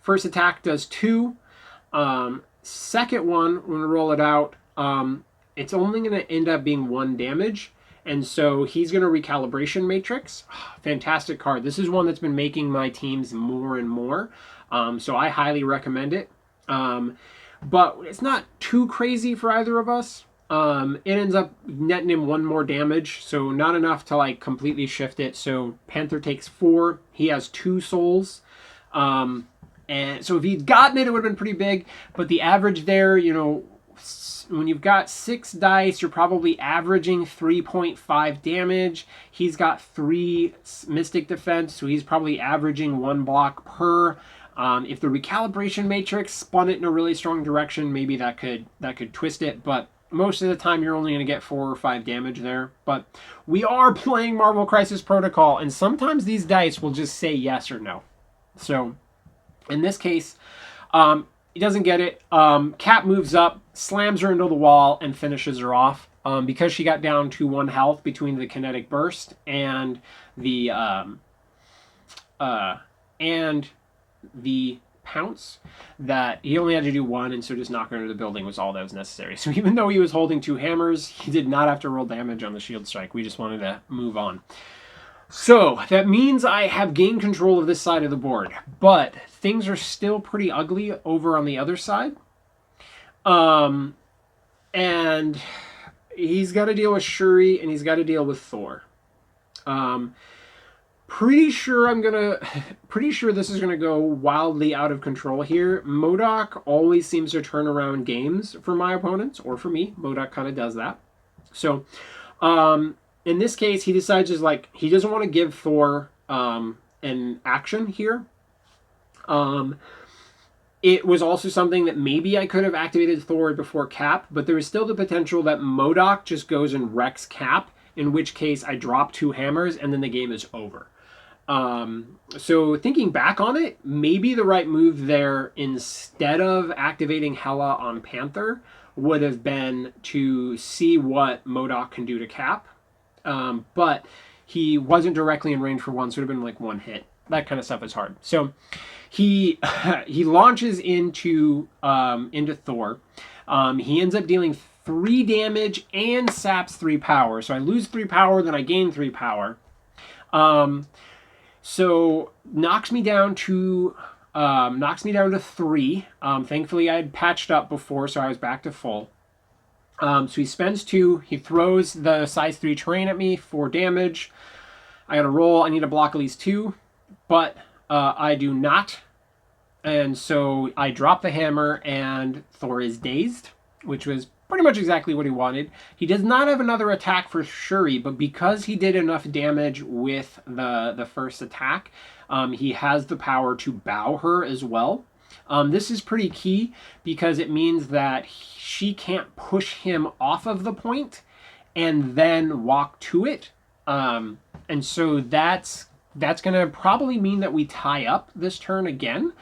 S1: First attack does 2. Second one, when we roll it out, it's only going to end up being 1 damage. And so he's going to Recalibration Matrix. Fantastic card. This is one that's been making my teams more and more. So I highly recommend it. But it's not too crazy for either of us. It ends up netting him 1 more damage. So not enough to completely shift it. So Panther takes 4. He has 2 souls. And so if he'd gotten it, it would have been pretty big. But the average there, when you've got 6 dice, you're probably averaging 3.5 damage. He's got 3 Mystic Defense, so he's probably averaging 1 block per. If the Recalibration Matrix spun it in a really strong direction, maybe that could twist it. But most of the time, you're only going to get 4 or 5 damage there. But we are playing Marvel Crisis Protocol, and sometimes these dice will just say yes or no. So in this case, he doesn't get it. Cap moves up, slams her into the wall, and finishes her off. Because she got down to 1 health between the kinetic burst and the pounce, that he only had to do 1, and so just knock her into the building was all that was necessary. So even though he was holding 2 hammers, he did not have to roll damage on the shield strike. We just wanted to move on. So that means I have gained control of this side of the board, but things are still pretty ugly over on the other side. And he's got to deal with Shuri and he's got to deal with Thor. Pretty sure this is gonna go wildly out of control here. MODOK always seems to turn around games for my opponents, or for me. MODOK kind of does that. So, in this case, he decides he doesn't want to give Thor an action here. It was also something that maybe I could have activated Thor before Cap, but there is still the potential that MODOK just goes and wrecks Cap, in which case I drop 2 hammers and then the game is over. So thinking back on it, maybe the right move there, instead of activating Hela on Panther, would have been to see what MODOK can do to Cap. But he wasn't directly in range for one, so it would have been like one hit. That kind of stuff is hard. So he he launches into Thor. He ends up dealing 3 damage and saps 3 power. So I lose 3 power, then I gain 3 power. So knocks me down to 3. Thankfully, I had patched up before, so I was back to full. So he spends 2. He throws the size 3 terrain at me for damage. I got to roll. I need to block at least 2, but I do not. And so I drop the hammer, and Thor is dazed, which was pretty much exactly what he wanted. He does not have another attack for Shuri, but because he did enough damage with the first attack, he has the power to bow her as well. This is pretty key because it means that she can't push him off of the point and then walk to it. And so that's going to probably mean that we tie up this turn again.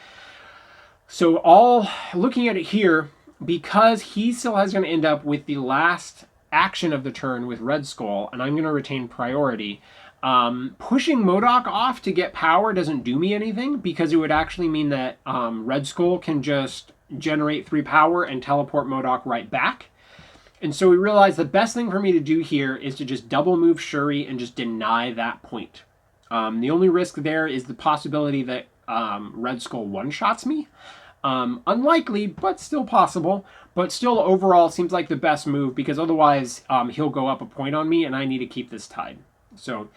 S1: So all looking at it here, because he still is going to end up with the last action of the turn with Red Skull, and I'm going to retain priority. Pushing MODOK off to get power doesn't do me anything, because it would actually mean that Red Skull can just generate 3 power and teleport MODOK right back. And so we realized the best thing for me to do here is to just double move Shuri and just deny that point. The only risk there is the possibility that Red Skull one-shots me. Unlikely, but still possible. But still, overall, seems like the best move, because otherwise he'll go up a point on me, and I need to keep this tied. So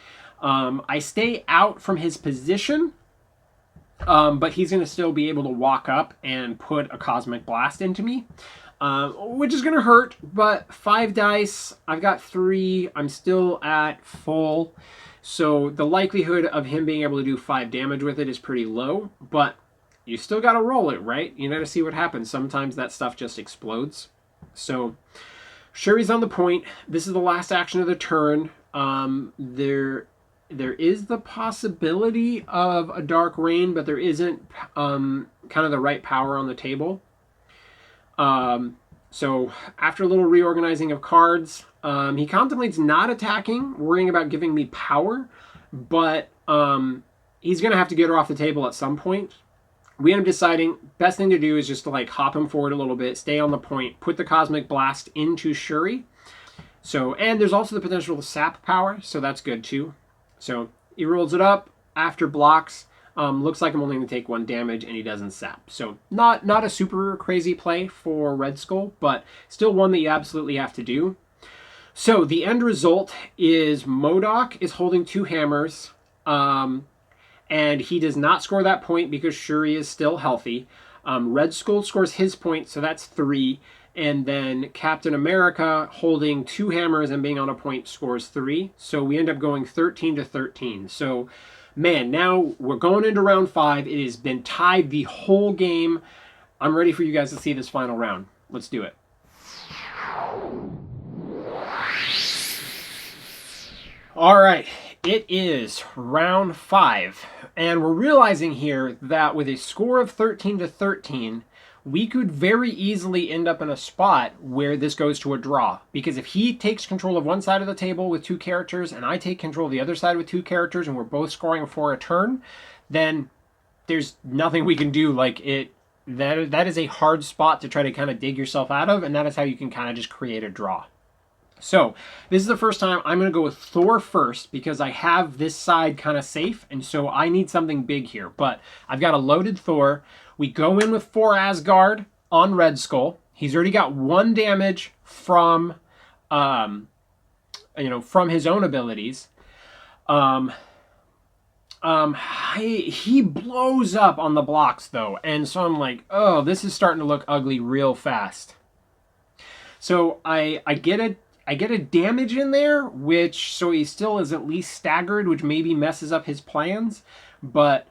S1: I stay out from his position, but he's going to still be able to walk up and put a Cosmic Blast into me, which is going to hurt, but 5 dice. I've got 3. I'm still at full. So the likelihood of him being able to do 5 damage with it is pretty low, but you still got to roll it, right? You got to see what happens. Sometimes that stuff just explodes. So Shuri's on the point. This is the last action of the turn. There is the possibility of a Dark Rain, but there isn't kind of the right power on the table. So after a little reorganizing of cards, he contemplates not attacking, worrying about giving me power, but he's going to have to get her off the table at some point. We end up deciding best thing to do is just to like hop him forward a little bit, stay on the point, put the Cosmic Blast into Shuri. So, and there's also the potential to sap power, so that's good too. So he rolls it up after blocks. Looks like I'm only going to take 1 damage, and he doesn't sap. So not a super crazy play for Red Skull, but still one that you absolutely have to do. So the end result is MODOK is holding 2 hammers, and he does not score that point because Shuri is still healthy. Red Skull scores his point, so that's 3. And then Captain America, holding 2 hammers and being on a point, scores 3. So we end up going 13-13. So, man, now we're going into round 5. It has been tied the whole game. I'm ready for you guys to see this final round. Let's do it. All right, it is round 5. And we're realizing here that with a score of 13-13, we could very easily end up in a spot where this goes to a draw. Because if he takes control of one side of the table with 2 characters, and I take control of the other side with 2 characters, and we're both scoring for a turn, then there's nothing we can do. Like, that is a hard spot to try to kind of dig yourself out of, and that is how you can kind of just create a draw. So this is the first time I'm going to go with Thor first, because I have this side kind of safe, and so I need something big here. But I've got a loaded Thor. We go in with 4 Asgard on Red Skull. He's already got 1 damage from, from his own abilities. He blows up on the blocks though, and so I'm like, oh, this is starting to look ugly real fast. So I get a damage in there, which so he still is at least staggered, which maybe messes up his plans, but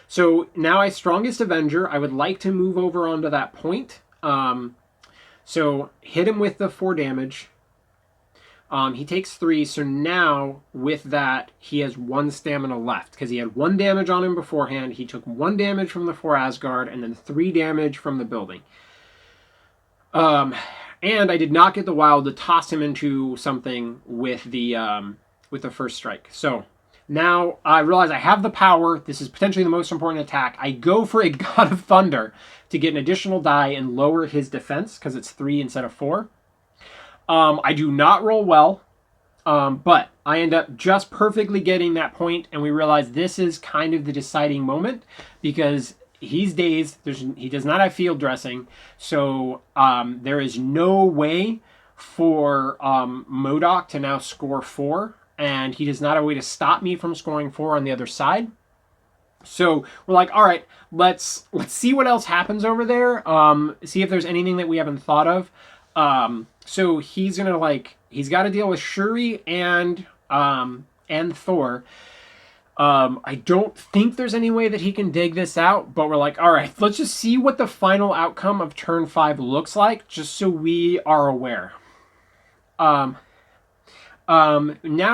S1: so now I strongest Avenger. I would like to move over onto that point. So hit him with the 4 damage. He takes 3, so now with that, he has 1 stamina left, because he had 1 damage on him beforehand. He took 1 damage from the 4 Asgard, and then 3 damage from the building. And I did not get the wild to toss him into something with the first strike. So now I realize I have the power. This is potentially the most important attack. I go for a God of Thunder to get an additional die and lower his defense, because it's 3 instead of 4. I do not roll well, but I end up just perfectly getting that point, and we realize this is kind of the deciding moment, because he's dazed. He does not have field dressing, so there is no way for MODOK to now score 4, and he does not have a way to stop me from scoring 4 on the other side. So we're like, all right, let's see what else happens over there. See if there's anything that we haven't thought of. So he's gonna he's got to deal with Shuri and Thor. I don't think there's any way that he can dig this out, but we're like, all right, let's just see what the final outcome of turn 5 looks like, just so we are aware. Now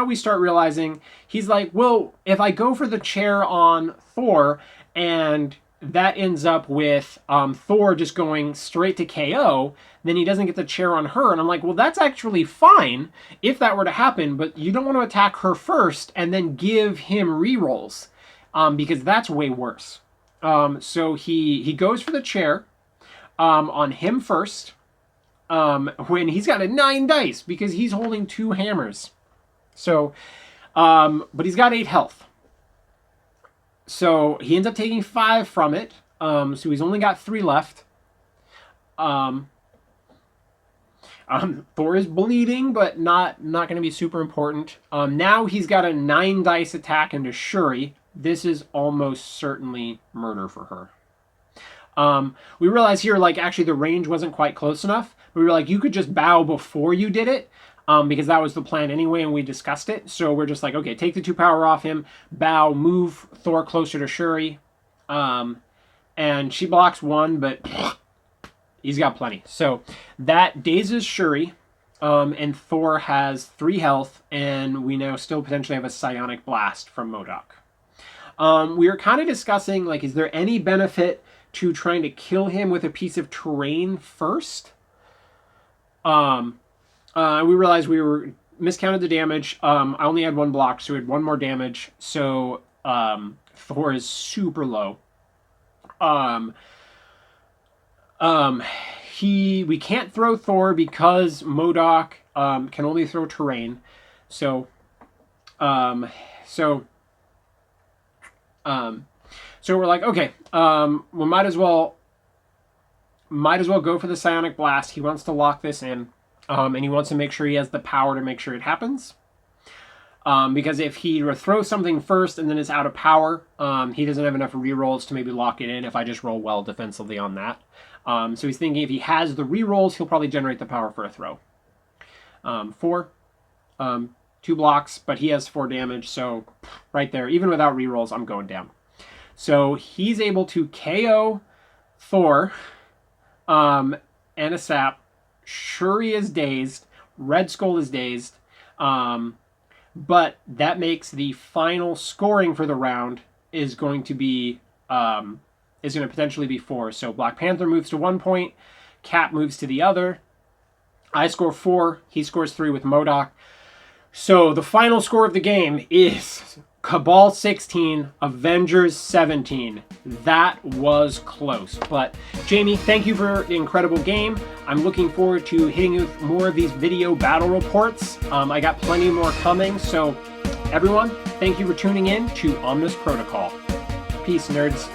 S1: we start realizing he's like, well, if I go for the chair on Thor and that ends up with Thor just going straight to KO, then he doesn't get the chair on her. And I'm like, well, that's actually fine if that were to happen, but you don't want to attack her first and then give him rerolls, because that's way worse. So he goes for the chair on him first, when he's got a 9 dice because he's holding 2 hammers. So, but he's got 8 health. So he ends up taking 5 from it. So he's only got 3 left. Thor is bleeding, but not going to be super important. Now he's got a 9 dice attack into Shuri. This is almost certainly murder for her. We realize here, actually the range wasn't quite close enough. We were like, you could just bow before you did it, because that was the plan anyway, and we discussed it. So we're just like, okay, take the 2 power off him, bow, move Thor closer to Shuri, and she blocks 1, but he's got plenty. So that dazes Shuri, and Thor has 3 health, and we now still potentially have a psionic blast from MODOK. We were kind of discussing, is there any benefit to trying to kill him with a piece of terrain first? We realized we were miscounted the damage. I only had 1 block, so we had 1 more damage. So Thor is super low. We can't throw Thor because MODOK can only throw terrain. So we're like, okay, we might as well go for the psionic blast. He wants to lock this in, and he wants to make sure he has the power to make sure it happens. Because if he throws something first and then is out of power, he doesn't have enough rerolls to maybe lock it in if I just roll well defensively on that. So he's thinking if he has the rerolls, he'll probably generate the power for a throw. 4, 2 blocks, but he has 4 damage, so right there, even without rerolls, I'm going down. So he's able to KO Thor, and a sap. Shuri is dazed. Red Skull is dazed. But that makes the final scoring for the round is going to potentially be 4. So Black Panther moves to 1 point. Cap moves to the other. I score 4. He scores 3 with MODOK. So the final score of the game is Cabal 16, Avengers 17. That was close. But Jamie, thank you for the incredible game. I'm looking forward to hitting you with more of these video battle reports. I got plenty more coming. So everyone, thank you for tuning in to Omnus Protocol. Peace, nerds.